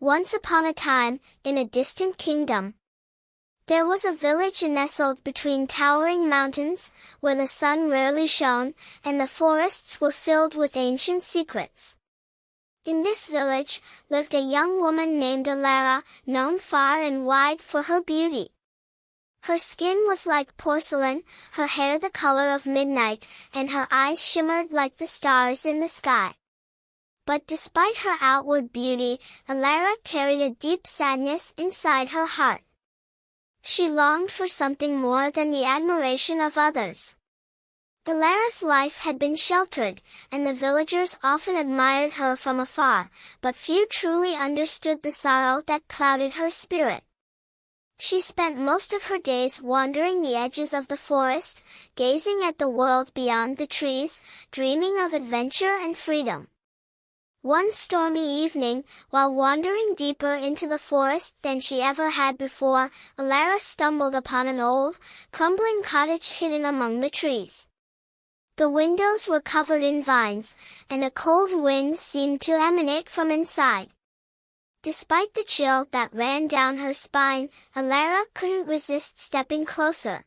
Once upon a time, in a distant kingdom, there was a village nestled between towering mountains, where the sun rarely shone, and the forests were filled with ancient secrets. In this village, lived a young woman named Alara, known far and wide for her beauty. Her skin was like porcelain, her hair the color of midnight, and her eyes shimmered like the stars in the sky. But despite her outward beauty, Alara carried a deep sadness inside her heart. She longed for something more than the admiration of others. Alara's life had been sheltered, and the villagers often admired her from afar, but few truly understood the sorrow that clouded her spirit. She spent most of her days wandering the edges of the forest, gazing at the world beyond the trees, dreaming of adventure and freedom. One stormy evening, while wandering deeper into the forest than she ever had before, Alara stumbled upon an old, crumbling cottage hidden among the trees. The windows were covered in vines, and a cold wind seemed to emanate from inside. Despite the chill that ran down her spine, Alara couldn't resist stepping closer.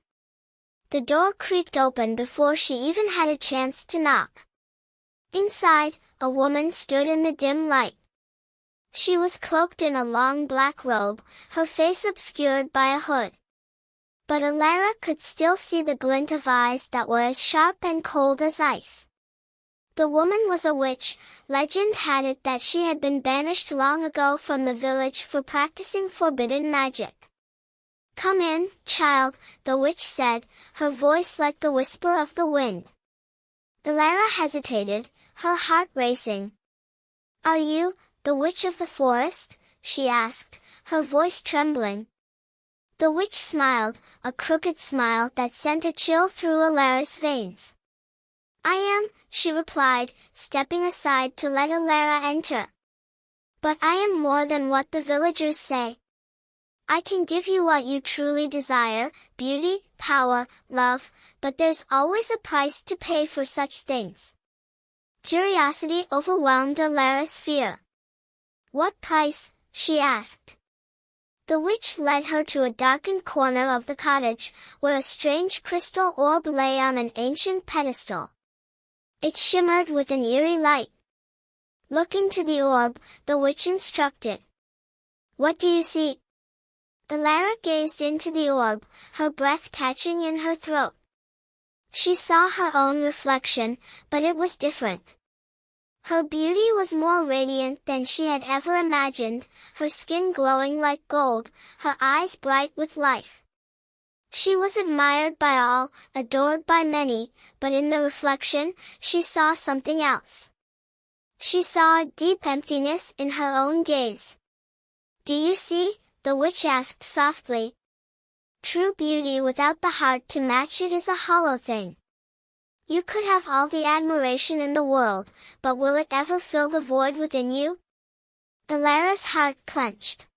The door creaked open before she even had a chance to knock. Inside, a woman stood in the dim light. She was cloaked in a long black robe, her face obscured by a hood. But Alara could still see the glint of eyes that were as sharp and cold as ice. The woman was a witch. Legend had it that she had been banished long ago from the village for practicing forbidden magic. "Come in, child," the witch said, her voice like the whisper of the wind. Alara hesitated, her heart racing. "Are you, the witch of the forest?" she asked, her voice trembling. The witch smiled, a crooked smile that sent a chill through Alara's veins. "I am," she replied, stepping aside to let Alara enter. "But I am more than what the villagers say. I can give you what you truly desire, beauty, power, love, but there's always a price to pay for such things." Curiosity overwhelmed Alara's fear. "What price?" she asked. The witch led her to a darkened corner of the cottage, where a strange crystal orb lay on an ancient pedestal. It shimmered with an eerie light. "Look into the orb," the witch instructed. "What do you see?" Alara gazed into the orb, her breath catching in her throat. She saw her own reflection, but it was different. Her beauty was more radiant than she had ever imagined, her skin glowing like gold, her eyes bright with life. She was admired by all, adored by many, but in the reflection, she saw something else. She saw a deep emptiness in her own gaze. "Do you see?" the witch asked softly. "True beauty without the heart to match it is a hollow thing. You could have all the admiration in the world, but will it ever fill the void within you?" Alara's heart clenched.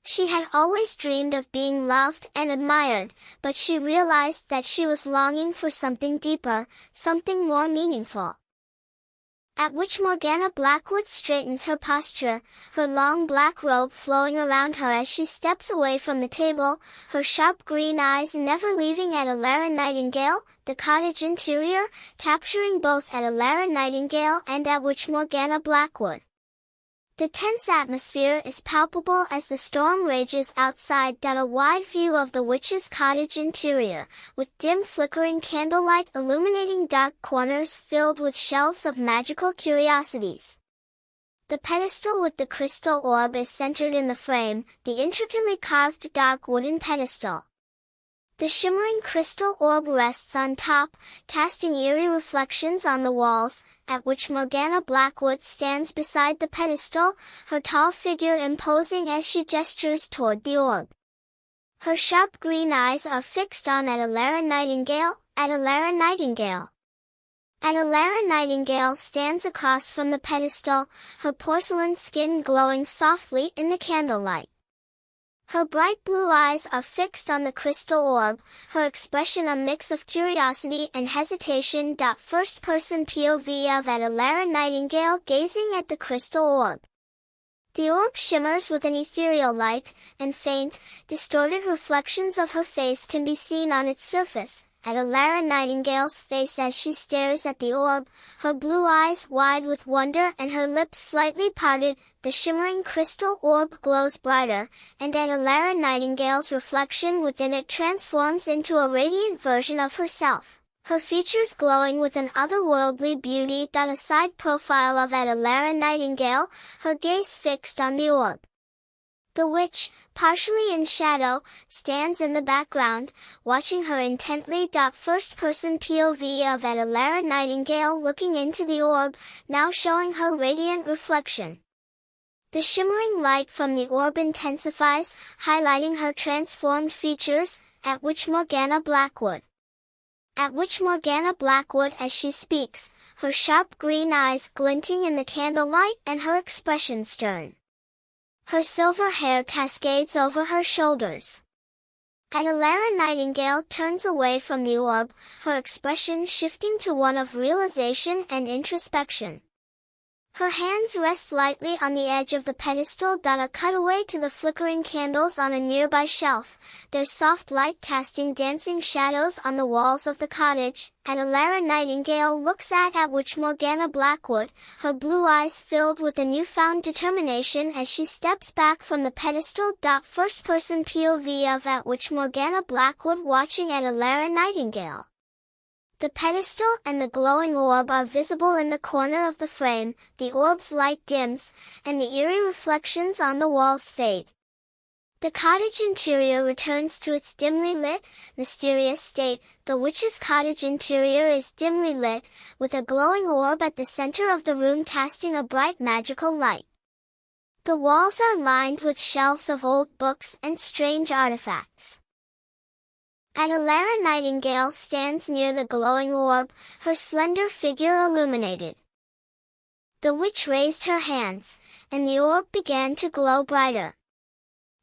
She had always dreamed of being loved and admired, but she realized that she was longing for something deeper, something more meaningful. At which Morgana Blackwood straightens her posture, her long black robe flowing around her as she steps away from the table, her sharp green eyes never leaving at Alara Nightingale, the cottage interior, capturing both at Alara Nightingale and at Witch Morgana Blackwood. The tense atmosphere is palpable as the storm rages outside. A wide view of the witch's cottage interior, with dim flickering candlelight illuminating dark corners filled with shelves of magical curiosities. The pedestal with the crystal orb is centered in the frame, the intricately carved dark wooden pedestal. The shimmering crystal orb rests on top, casting eerie reflections on the walls, at which Morgana Blackwood stands beside the pedestal, her tall figure imposing as she gestures toward the orb. Her sharp green eyes are fixed on at Alara Nightingale, at Alara Nightingale. At Alara Nightingale stands across from the pedestal, her porcelain skin glowing softly in the candlelight. Her bright blue eyes are fixed on the crystal orb, her expression a mix of curiosity and hesitation. First-person POV of at Alara Nightingale gazing at the crystal orb. The orb shimmers with an ethereal light, and faint, distorted reflections of her face can be seen on its surface. At Alara Nightingale's face as she stares at the orb, her blue eyes wide with wonder and her lips slightly parted, the shimmering crystal orb glows brighter, and at Alara Nightingale's reflection within it transforms into a radiant version of herself, her features glowing with an otherworldly beauty. A side profile of at Alara Nightingale, her gaze fixed on the orb. The witch, partially in shadow, stands in the background, watching her intently. First-person POV of at Alara Nightingale looking into the orb, now showing her radiant reflection. The shimmering light from the orb intensifies, highlighting her transformed features, at which Morgana Blackwood. As she speaks, her sharp green eyes glinting in the candlelight and her expression stern. Her silver hair cascades over her shoulders. At Alara Nightingale turns away from the orb, her expression shifting to one of realization and introspection. Her hands rest lightly on the edge of the pedestal. A cutaway to the flickering candles on a nearby shelf, their soft light casting dancing shadows on the walls of the cottage. At Alara Nightingale looks at which Morgana Blackwood, her blue eyes filled with a newfound determination as she steps back from the pedestal. First-person POV of at which Morgana Blackwood watching at Alara Nightingale. The pedestal and the glowing orb are visible in the corner of the frame, the orb's light dims, and the eerie reflections on the walls fade. The cottage interior returns to its dimly lit, mysterious state. The witch's cottage interior is dimly lit, with a glowing orb at the center of the room casting a bright magical light. The walls are lined with shelves of old books and strange artifacts. At Alara Nightingale stands near the glowing orb, her slender figure illuminated. The witch raised her hands, and the orb began to glow brighter.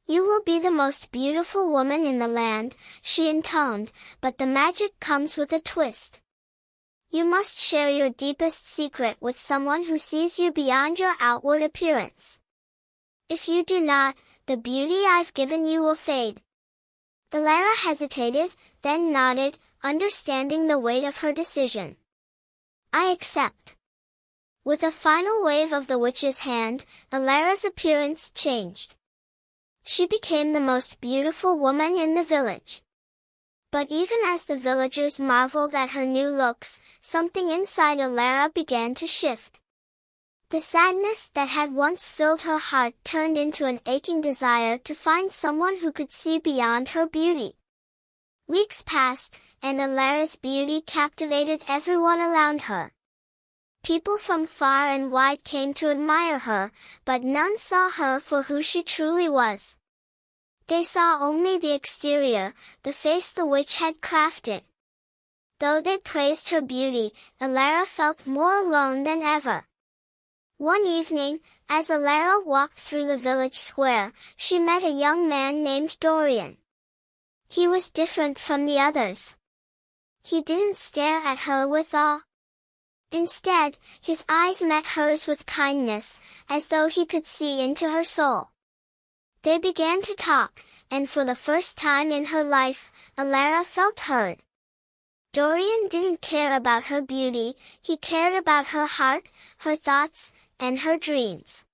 "You will be the most beautiful woman in the land," she intoned, "but the magic comes with a twist. You must share your deepest secret with someone who sees you beyond your outward appearance. If you do not, the beauty I've given you will fade." Alara hesitated, then nodded, understanding the weight of her decision. "I accept." With a final wave of the witch's hand, Alara's appearance changed. She became the most beautiful woman in the village. But even as the villagers marveled at her new looks, something inside Alara began to shift. The sadness that had once filled her heart turned into an aching desire to find someone who could see beyond her beauty. Weeks passed, and Alara's beauty captivated everyone around her. People from far and wide came to admire her, but none saw her for who she truly was. They saw only the exterior, the face the witch had crafted. Though they praised her beauty, Alara felt more alone than ever. One evening, as Alara walked through the village square, she met a young man named Dorian. He was different from the others. He didn't stare at her with awe. Instead, his eyes met hers with kindness, as though he could see into her soul. They began to talk, and for the first time in her life, Alara felt heard. Dorian didn't care about her beauty, he cared about her heart, her thoughts, and her dreams.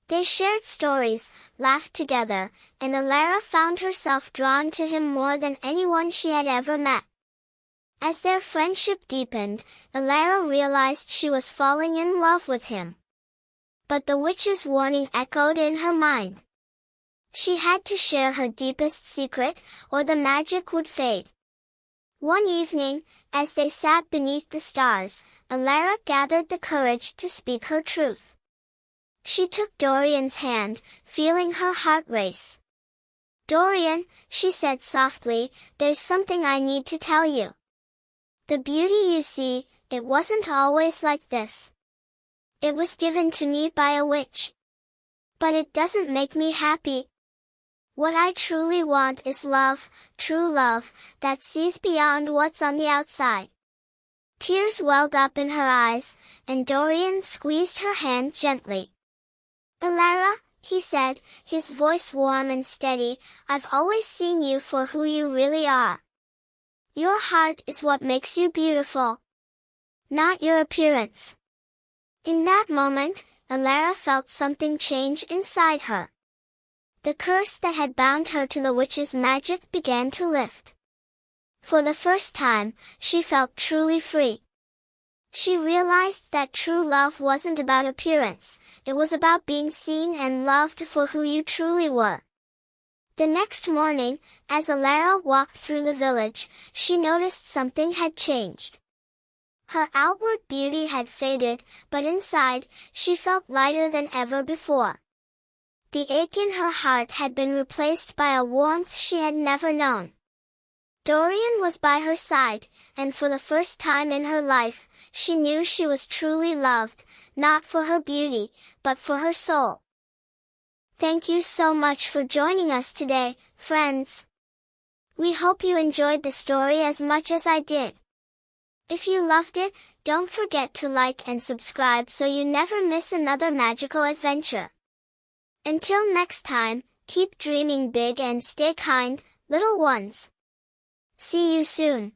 They shared stories, laughed together, and Alara found herself drawn to him more than anyone she had ever met. As their friendship deepened, Alara realized she was falling in love with him. But the witch's warning echoed in her mind. She had to share her deepest secret, or the magic would fade. One evening, as they sat beneath the stars, Alara gathered the courage to speak her truth. She took Dorian's hand, feeling her heart race. "Dorian," she said softly, "there's something I need to tell you. The beauty you see, it wasn't always like this. It was given to me by a witch. But it doesn't make me happy. What I truly want is love, true love, that sees beyond what's on the outside." Tears welled up in her eyes, and Dorian squeezed her hand gently. Alara, he said, his voice warm and steady, I've always seen you for who you really are. Your heart is what makes you beautiful, not your appearance. In that moment, Alara felt something change inside her. The curse that had bound her to the witch's magic began to lift. For the first time, she felt truly free. She realized that true love wasn't about appearance, it was about being seen and loved for who you truly were. The next morning, as Alara walked through the village, she noticed something had changed. Her outward beauty had faded, but inside, she felt lighter than ever before. The ache in her heart had been replaced by a warmth she had never known. Dorian was by her side, and for the first time in her life, she knew she was truly loved, not for her beauty, but for her soul. Thank you so much for joining us today, friends. We hope you enjoyed the story as much as I did. If you loved it, don't forget to like and subscribe so you never miss another magical adventure. Until next time, keep dreaming big and stay kind, little ones. See you soon.